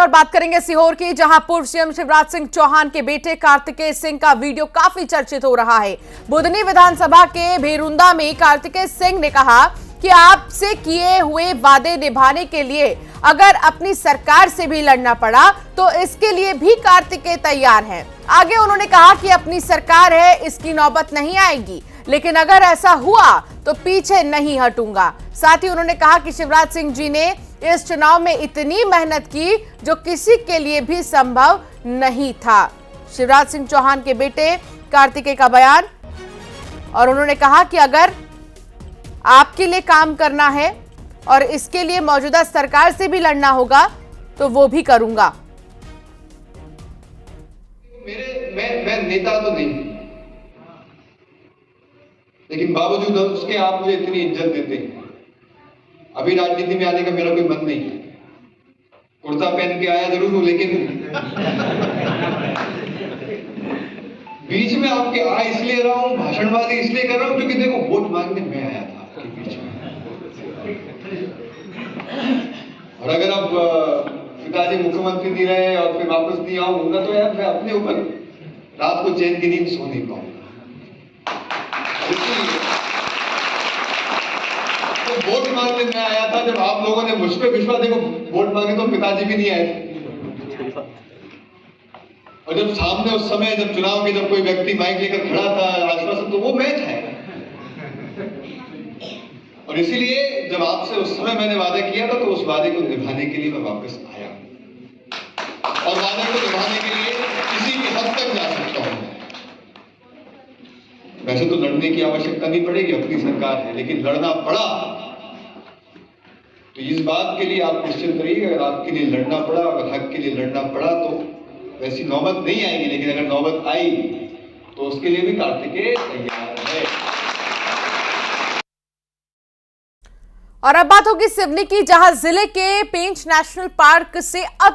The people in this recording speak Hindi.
और बात करेंगे सीहोर की, जहां पूर्व सीएम शिवराज सिंह चौहान के बेटे कार्तिकेय सिंह का वीडियो काफी चर्चित हो रहा है। बुधनी विधानसभा के भेरुंदा में कार्तिकेय सिंह ने कहा कि आपसे किए हुए वादे निभाने के लिए अगर अपनी सरकार से भी लड़ना पड़ा तो इसके लिए भी कार्तिकेय तैयार हैं। आगे उन्होंने कहा कि अपनी सरकार है, इसकी नौबत नहीं आएगी, लेकिन अगर ऐसा हुआ तो पीछे नहीं हटूंगा। साथ ही उन्होंने कहा कि शिवराज सिंह जी ने इस चुनाव में इतनी मेहनत की जो किसी के लिए भी संभव नहीं था। शिवराज सिंह चौहान के बेटे कार्तिकेय का बयान, और उन्होंने कहा कि अगर आपके लिए काम करना है और इसके लिए मौजूदा सरकार से भी लड़ना होगा तो वो भी करूंगा। मैं नेता तो नहीं, लेकिन बावजूद उसके आप मुझे इतनी इज्जत देते हैं। अभी राजनीति में आने का मेरा कोई मन नहीं है। कुर्ता पहन के आया जरूर हूं, लेकिन बीच में आपके आ इसलिए रहा हूं, भाषणबाजी इसलिए कर रहा हूं क्योंकि देखो वोट मांगने मैं आया था आपके बीच में। और अगर अब पिताजी मुख्यमंत्री नहीं रहे और फिर वापस नहीं आऊंगा तो यार मैं अपने ऊपर रात को चैन की नींद सो नहीं पाऊंगा। तो वोट मांगने मैं आया था। जब आप लोगों ने मुझ पर विश्वास, देखो वोट मांगे तो पिताजी भी नहीं आए थे, और जब सामने उस समय जब चुनाव के जब कोई व्यक्ति माइक लेकर खड़ा था आश्वासन, तो वो मैं था। और इसीलिए जब आपसे उस समय मैंने वादा किया था तो उस वादे को निभाने के लिए मैं वापस आया, और वादे को निभाने के लिए किसी भी हद तक जा सकता हूं। वैसे तो लड़ने की आवश्यकता नहीं पड़ेगी, अपनी सरकार है, लेकिन लड़ना पड़ा तो इस बात के लिए आप निश्चिंत रहिए, अगर आपके लिए लड़ना पड़ा, अगर हक के लिए लड़ना पड़ा तो वैसी नौबत नहीं आएगी, लेकिन अगर नौबत आई तो उसके लिए भी कार्तिकेय तैयार है। और अब बात होगी सिवनी की, जहां जिले के पेंच नेशनल पार्क से अब